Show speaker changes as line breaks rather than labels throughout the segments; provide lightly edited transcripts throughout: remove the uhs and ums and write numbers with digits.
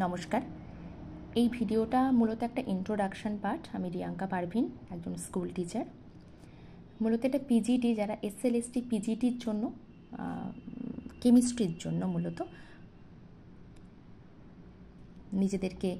নমস্কার। এই ভিডিওটা মূলত একটা ইন্ট্রোডাকশন পার্ট। আমি রিয়াঙ্কা পারভিন, একজন স্কুল টিচার। মূলত এটা পিজিটি, যারা এসএলএসটি পিজিটির জন্য, কেমিস্ট্রির জন্য মূলত নিজেদেরকে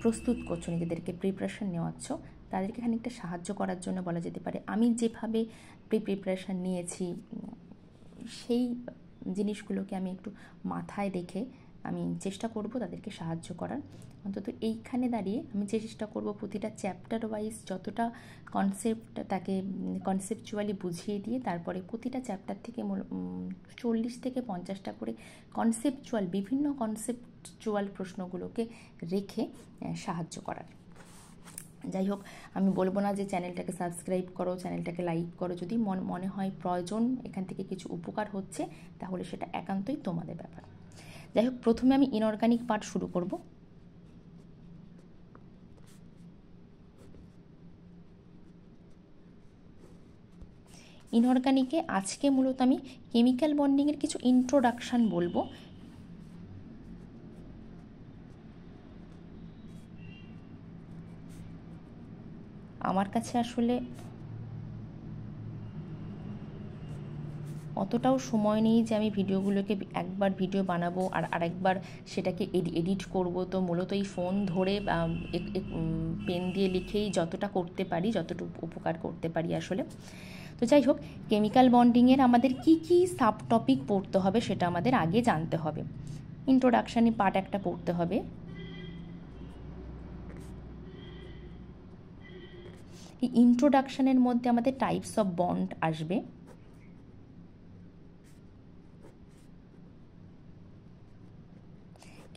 প্রস্তুত করছো, নিজেদেরকে প্রিপারেশান নেওয়াচ্ছ, তাদেরকে খানিকটা সাহায্য করার জন্য বলা যেতে পারে। আমি যেভাবে প্রিপারেশান নিয়েছি সেই জিনিসগুলোকে আমি একটু মাথায় রেখে আমি চেষ্টা করব তাদেরকে সাহায্য করার। অন্তত এইখানে দাঁড়িয়ে আমি চেষ্টা করব প্রতিটা চ্যাপ্টার ওয়াইজ যতটা কনসেপ্ট তাকে কনসেপচুয়ালি বুঝিয়ে দিয়ে তারপরে প্রতিটা চ্যাপ্টার থেকে 40 থেকে 50টা করে কনসেপচুয়াল, বিভিন্ন কনসেপচুয়াল প্রশ্নগুলোকে রেখে সাহায্য করার। যাই হোক, আমি বলবো না যে চ্যানেলটাকে সাবস্ক্রাইব করো, চ্যানেলটাকে লাইক করো। যদি মনে হয় প্রয়োজন, এখান থেকে কিছু উপকার হচ্ছে, তাহলে সেটা একান্তই তোমাদের ব্যাপার। যাই হোক, প্রথমে আমি ইনঅর্গানিক পার্ট শুরু করব। ইনঅর্গানিকে আজকে মূলত আমি কেমিক্যাল বন্ডিংয়ের কিছু ইন্ট্রোডাকশান বলবো। আমার কাছে আসলে অতটাও সময় নেই যে আমি ভিডিওগুলোকে একবার ভিডিও বানাবো আর আরেকবার সেটাকে এডিট করব। তো মূলত এই ফোন ধরে পেন দিয়ে লিখেই যতটা করতে পারি, যতটুকু উপকার করতে পারি আসলে। তো যাই হোক, কেমিক্যাল বন্ডিংয়ের আমাদের কি কি সাব টপিক পড়তে হবে সেটা আমাদের আগে জানতে হবে। ইন্ট্রোডাকশানে পার্ট একটা পড়তে হবে। এই ইন্ট্রোডাকশানের মধ্যে আমাদের টাইপস অফ বন্ড আসবে,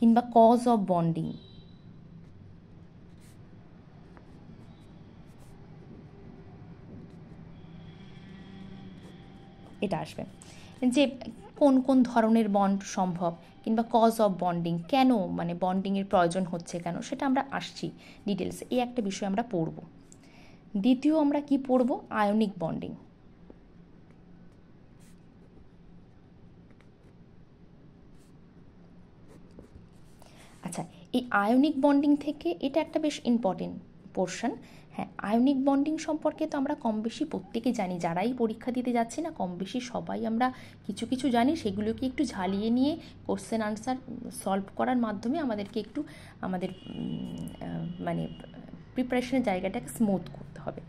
কিংবা কজ অফ বন্ডিং, এটা আসবে। যে কোন কোন ধরনের বন্ড সম্ভব, কিংবা কজ অফ বন্ডিং, কেন মানে বন্ডিংয়ের প্রয়োজন হচ্ছে কেন, সেটা আমরা আসছি ডিটেলসে। এই একটা বিষয় আমরা পড়ব। দ্বিতীয় আমরা কি পড়ব? Ionic bonding. আচ্ছা, এই আয়নিক বন্ডিং থেকে এটা একটা বেশ ইম্পর্টেন্ট পোর্শন। হ্যাঁ, আয়নিক বন্ডিং সম্পর্কে তো আমরা কম বেশি প্রত্যেকে জানি, যারাই পরীক্ষা দিতে যাচ্ছি না কম বেশি সবাই আমরা কিছু কিছু জানি। সেগুলোকে একটু ঝালিয়ে নিয়ে কোশ্চেন আনসার সলভ করার মাধ্যমে আমাদেরকে একটু আমাদের মানে প্রিপারেশনের জায়গাটাকে স্মুথ করতে হবে।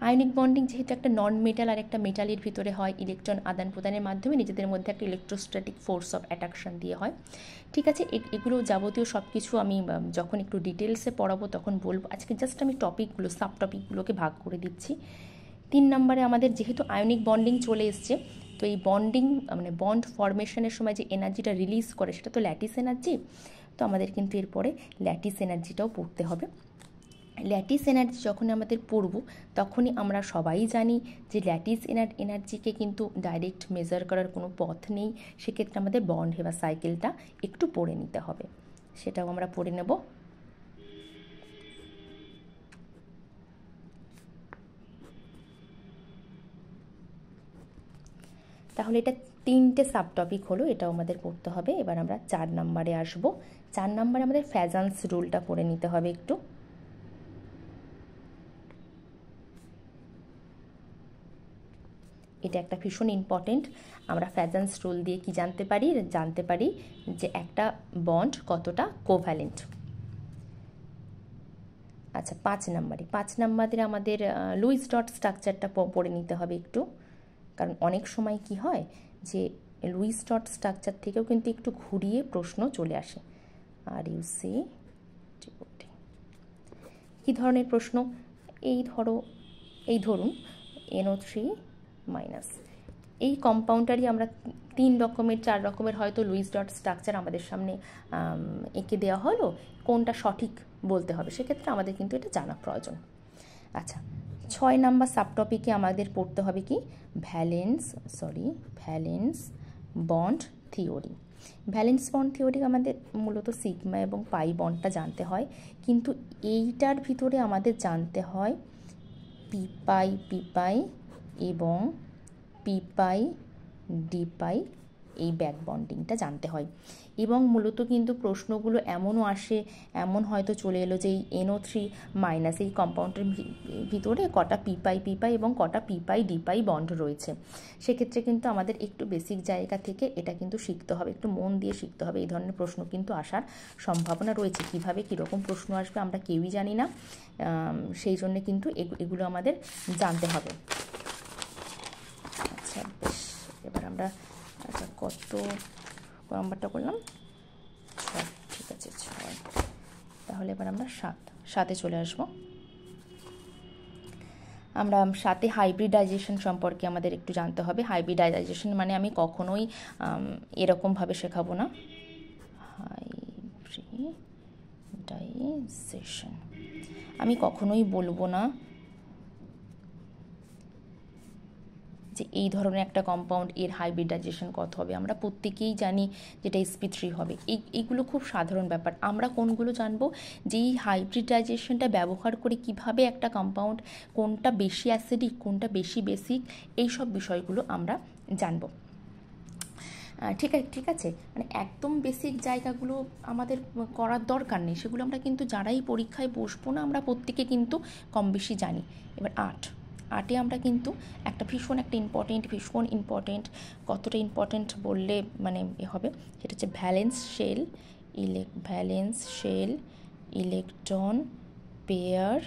আয়নিক বন্ডিং যেহেতু একটা নন মেটাল আর একটা মেটালের ভিতরে হয়, ইলেকট্রন আদান প্রদানের মাধ্যমে নিজেদের মধ্যে একটা ইলেকট্রোস্ট্যাটিক ফোর্স অফ অ্যাট্রাকশন দিয়ে হয়। ঠিক আছে, এগুলো যাবতীয় সব কিছু আমি যখন একটু ডিটেলসে পড়াবো তখন বলবো। আজকে জাস্ট আমি টপিকগুলো, সাব টপিকগুলোকে ভাগ করে দিচ্ছি। 3 নম্বরে আমাদের যেহেতু আয়নিক বন্ডিং চলে এসছে, তো এই বন্ডিং মানে বন্ড ফরমেশনের সময় যে এনার্জিটা রিলিজ করে সেটা তো ল্যাটিস এনার্জি। তো আমাদের কিন্তু এরপরে ল্যাটিস এনার্জিটাও পড়তে হবে। ল্যাটিস এনার্জি যখন আমাদের পড়ব তখনই আমরা সবাই জানি যে ল্যাটিস এনার্জিকে কিন্তু ডাইরেক্ট মেজার করার কোনো পথ নেই। সেক্ষেত্রে আমাদের বন্ড বা সাইকেলটা একটু পড়ে নিতে হবে, সেটাও আমরা পড়ে নেব। তাহলে এটা 3টে সাব টপিক হলো, এটাও আমাদের পড়তে হবে। এবার আমরা 4 নম্বরে আসবো। 4 নম্বরে আমাদের ফ্যাজান্স রুলটা পড়ে নিতে হবে একটু। এটা একটা ভীষণ ইম্পর্টেন্ট। আমরা ফ্যাজান্স রুল দিয়ে কি জানতে পারি যে একটা বন্ড কতটা কোভ্যালেন্ট। আচ্ছা, 5 নম্বরে আমাদের লুইস ডট স্ট্রাকচারটা পড়ে নিতে হবে একটু। কারণ অনেক সময় কি হয় যে লুইস ডট স্ট্রাকচার থেকেও কিন্তু একটু ঘুরিয়ে প্রশ্ন চলে আসে। আর ইউ সি কী ধরনের প্রশ্ন? এই ধরুন NO3-, এই কম্পাউন্ডারই আমরা 3 রকমের 4 রকমের হয়তো লুইস ডট স্ট্রাকচার আমাদের সামনে এঁকে দেওয়া হলো, কোনটা সঠিক বলতে হবে, সেক্ষেত্রে আমাদের কিন্তু এটা জানা প্রয়োজন। আচ্ছা, 6 নম্বর সাবটপিকে আমাদের পড়তে হবে কি? Valence bond theory. Valence bond theory আমাদের মূলত সিগমা এবং পাই বন্ডটা জানতে হয়, কিন্তু এইটার ভিতরে আমাদের জানতে হয় পি পাই এবং পি পাই ডি পাই এই ব্যাক বন্ডিংটা জানতে হয়। এবং মূলত কিন্তু প্রশ্নগুলো এমনও আসে, এমন হয়তো চলে এলো যে এই NO3- এই কম্পাউন্ডের ভিতরে কটা পি পাই এবং কটা পি পাই বন্ড রয়েছে। সেক্ষেত্রে কিন্তু আমাদের একটু বেসিক জায়গা থেকে এটা কিন্তু শিখতে হবে, একটু মন দিয়ে শিখতে হবে। এই ধরনের প্রশ্ন কিন্তু আসার সম্ভাবনা রয়েছে। কীভাবে কীরকম প্রশ্ন আসবে আমরা কেউই জানি না, সেই জন্য কিন্তু এগুলো আমাদের জানতে হবে। আচ্ছা বেশ, এবার আমরা কত নাম্বারটা করলাম? 6, ঠিক আছে 6। তাহলে এবার আমরা 7-এ চলে আসবো। আমরা 7-এ হাইব্রিডাইজেশন সম্পর্কে আমাদের একটু জানতে হবে। হাইব্রিডাইজেশন মানে আমি কখনোই এরকমভাবে শেখাবো না। হাইব্রিডাইজেশন আমি কখনোই বলবো না যে এই ধরনের একটা কম্পাউন্ড এর হাইব্রিডাইজেশন কত হবে। আমরা প্রত্যেকেই জানি যেটা sp3 হবে। এইগুলো খুব সাধারণ ব্যাপার। আমরা কোনগুলো জানবো? যে এই হাইব্রিডাইজেশনটা ব্যবহার করে কিভাবে একটা কম্পাউন্ড কোনটা বেশি অ্যাসিডিক, কোনটা বেশি বেসিক, এই সব বিষয়গুলো আমরা জানবো। ঠিক আছে, মানে একদম বেসিক জায়গাগুলো আমাদের করার দরকার নেই, সেগুলো আমরা কিন্তু যারাই পরীক্ষায় বসবো না আমরা প্রত্যেকে কিন্তু কম বেশি জানি। এবার 8-এ আমরা কিন্তু একটা ভীষণ ইম্পর্টেন্ট, কতটা ইম্পর্টেন্ট বললে মানে হবে, সেটা হচ্ছে valence shell electron pair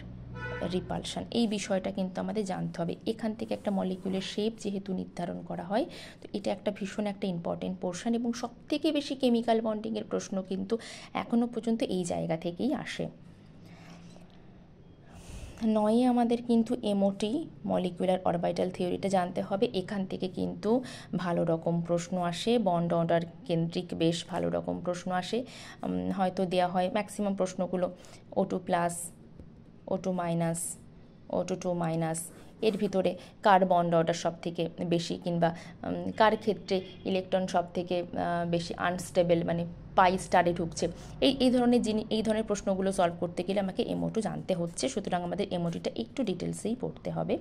repulsion. এই বিষয়টা কিন্তু আমাদের জানতে হবে। এখান থেকে একটা মলিকিউলের শেপ যেহেতু নির্ধারণ করা হয়, তো এটা একটা ভীষণ একটা ইম্পর্টেন্ট পোর্শন, এবং সবথেকে বেশি কেমিক্যাল বন্ডিংয়ের প্রশ্ন কিন্তু এখনও পর্যন্ত এই জায়গা থেকেই আসে। 9-এ আমাদের কিন্তু MOT মলিকুলার অরবিটাল থিওরিটা জানতে হবে। এখান থেকে কিন্তু ভালো রকম প্রশ্ন আসে, বন্ড অর্ডার কেন্দ্রিক বেশ ভালো রকম প্রশ্ন আসে। হয়তো দেওয়া হয় ম্যাক্সিমাম প্রশ্নগুলো O2+, O2-, O2-, এর ভিতরে কার বন্ড অর্ডার সব থেকে বেশি, কিংবা কার ক্ষেত্রে ইলেকট্রন সব থেকে বেশি আনস্টেবল, মানে পাই স্টারে ঢুকছে। এই ধরনের প্রশ্নগুলো সলভ করতে গেলে আমাকে MO2 জানতে হচ্ছে। সুতরাং আমাদের MOTটা একটু ডিটেলসেই পড়তে হবে,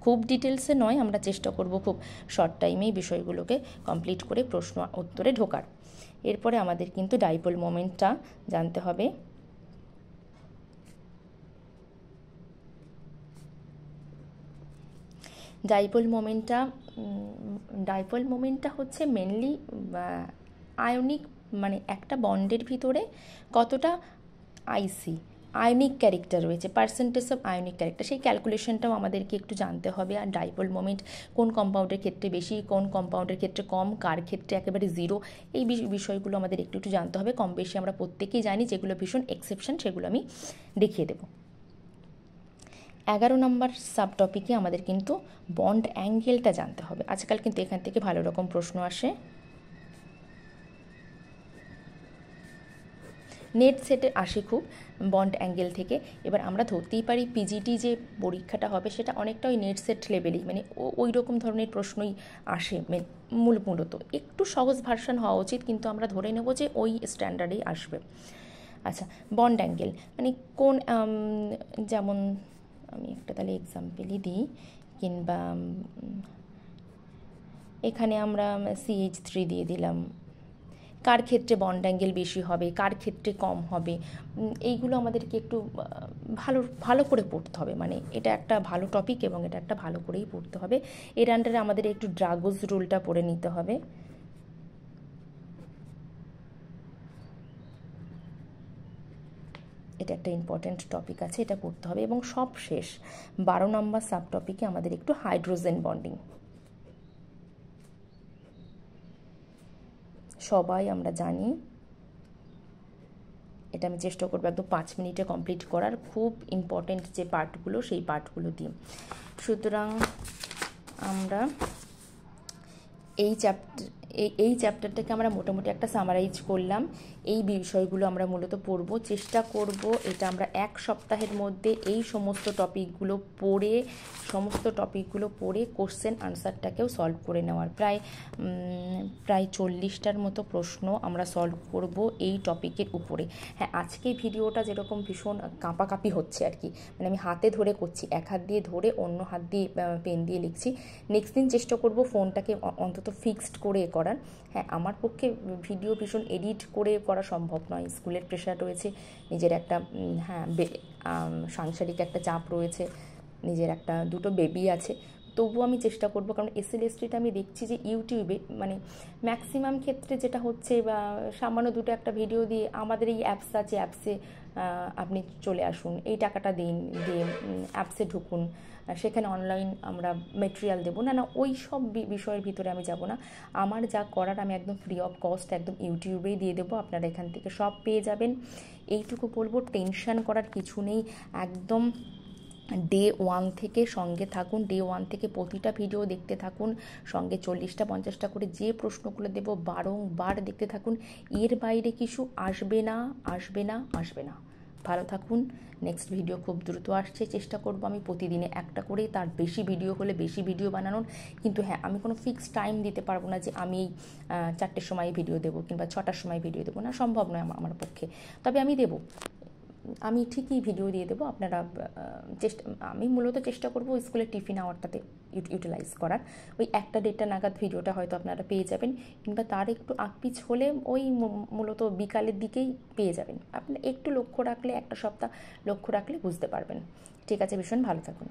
খুব ডিটেলসে নয়। আমরা চেষ্টা করব খুব শর্ট টাইমেই বিষয়গুলোকে কমপ্লিট করে প্রশ্ন উত্তরে ঢোকার। এরপরে আমাদের কিন্তু ডাইপোল মোমেন্টটা জানতে হবে। ডাইপোল মোমেন্টটা হচ্ছে মেনলি আয়নিক, মানে একটা বন্ডের ভিতরে কতটা আয়নিক ক্যারেক্টার রয়েছে, পার্সেন্টেজ অফ আয়নিক ক্যারেক্টার, সেই ক্যালকুলেশনটাও আমাদেরকে একটু জানতে হবে। আর ডাইপোল মোমেন্ট কোন কম্পাউন্ডের ক্ষেত্রে বেশি, কোন কম্পাউন্ডের ক্ষেত্রে কম, কার ক্ষেত্রে একেবারে 0, এই বিষয়গুলো আমাদের একটু জানতে হবে। কম বেশি আমরা প্রত্যেকেই জানি, যেগুলো ভীষণ এক্সেপশন সেগুলো আমি দেখিয়ে দেবো। 11 নম্বর সাব টপিকে আমাদের কিন্তু বন্ড অ্যাঙ্গেলটা জানতে হবে। আজকাল কিন্তু এখান থেকে ভালো রকম প্রশ্ন আসে। নেট সেটে আসে খুব বন্ড অ্যাঙ্গেল থেকে। এবার আমরা ধরতেই পারি পিজিটি যে পরীক্ষাটা হবে সেটা অনেকটা ওই নেট সেট লেভেলই, মানে ওই রকম ধরনের প্রশ্নই আসে মূলত। একটু সহজ ভার্সন হওয়া উচিত, কিন্তু আমরা ধরে নেব যে ওই স্ট্যান্ডার্ডেই আসবে। আচ্ছা, বন্ড অ্যাঙ্গেল মানে কোন, যেমন আমি একটা তাহলে এক্সাম্পলই দিই, কিংবা এখানে আমরা CH3 দিয়ে দিলাম, কার ক্ষেত্রে বন্ড অ্যাঙ্গেল বেশি হবে, কার ক্ষেত্রে কম হবে, এইগুলো আমাদেরকে একটু ভালো করে পড়তে হবে। মানে এটা একটা ভালো টপিক এবং এটা একটা ভালো করেই পড়তে হবে। এর আন্ডারে আমাদের একটু ড্রাগোস রুলটা পড়ে নিতে হবে। এটা একটা ইম্পর্টেন্ট টপিক আছে, এটা পড়তে হবে। এবং সব শেষ 12 নম্বর সাব টপিকে আমাদের একটু হাইড্রোজেন বন্ডিং। সবাই আমরা জানি, এটা আমি চেষ্টা করবো একদম 5 মিনিটে কমপ্লিট করার, খুব ইম্পর্টেন্ট যে পার্টগুলো সেই পার্টগুলো দিয়ে। সুতরাং আমরা এই চ্যাপ্টারটাকে আমরা মোটামুটি একটা সামারাইজ করলাম। এই বিষয়গুলো আমরা মূলত পড়ব, চেষ্টা করব এটা আমরা 1 সপ্তাহের মধ্যে এই সমস্ত টপিকগুলো পড়ে কোশ্চেন আনসারটাকেও সলভ করে নেওয়ার। প্রায় 40টার মতো প্রশ্ন আমরা সলভ করব এই টপিকের উপরে। হ্যাঁ, আজকে ভিডিওটা যেরকম ভীষণ কাঁপাকাঁপি হচ্ছে আর কি, মানে আমি হাতে ধরে করছি, এক হাত দিয়ে ধরে অন্য হাত দিয়ে পেন দিয়ে লিখছি। নেক্সট দিন চেষ্টা করব ফোনটাকে অন্তত ফিক্সড করে করার। হ্যাঁ, আমার পক্ষে ভিডিও ভীষণ এডিট করে করা সম্ভব নয়, স্কুলের প্রেশার রয়েছে, নিজের একটা হ্যাঁ সাংসারিক একটা চাপ রয়েছে, নিজের একটা দুটো বেবি আছে। তবুও আমি চেষ্টা করব, কারণ এসএলএসটিটা আমি দেখছি যে ইউটিউবে মানে ম্যাক্সিমাম ক্ষেত্রে যেটা হচ্ছে, বা সামান্য দুটো একটা ভিডিও দিয়ে আমাদের এই অ্যাপস আছে, অ্যাপসে আপনি চলে আসুন, এই টাকাটা দিন, দিয়ে অ্যাপসে ঢুকুন, সেখানে অনলাইন আমরা মেটেরিয়াল দেবো, না না ওই সব বিষয়ের ভিতরে আমি যাব না। আমার যা করার আমি একদম ফ্রি অফ কস্ট একদম ইউটিউবেই দিয়ে দেবো, আপনারা এখান থেকে সব পেয়ে যাবেন। এইটুকু বলবো, টেনশন করার কিছু নেই, একদম ডে ওয়ান থেকে সঙ্গে থাকুন, ডে ওয়ান থেকে প্রতিটা ভিডিও দেখতে থাকুন, সঙ্গে 40টা 50টা করে যে প্রশ্নগুলো দেবো বারংবার দেখতে থাকুন, এর বাইরে কিছু আসবে না, আসবে না, আসবে না। ভালো থাকুন, নেক্সট ভিডিও খুব দ্রুত আসছে, চেষ্টা করব আমি প্রতিদিনে একটা করে, তার বেশি ভিডিও হলে বেশি ভিডিও বানানোর। কিন্তু হ্যাঁ, আমি কোনো ফিক্সড টাইম দিতে পারবো না যে আমি 4টের সময় ভিডিও দেবো কিংবা 6টার সময় ভিডিও দেবো, না, সম্ভব নয় আমার পক্ষে। তবে আমি দেবো, আমি ঠিকই ভিডিও দিয়ে দেবো, আপনারা আমি মূলত চেষ্টা করব স্কুলের টিফিন আওয়ারটাতে ইউটিলাইজ করার। ওই 1টা 1:30 নাগাদ ভিডিওটা হয়তো আপনারা পেয়ে যাবেন, কিংবা তার একটু আকপিছ হলে ওই মূলত বিকালের দিকেই পেয়ে যাবেন। আপনারা একটু লক্ষ্য রাখলে, একটা সপ্তাহ লক্ষ্য রাখলে বুঝতে পারবেন। ঠিক আছে, ভীষণ ভালো থাকুন।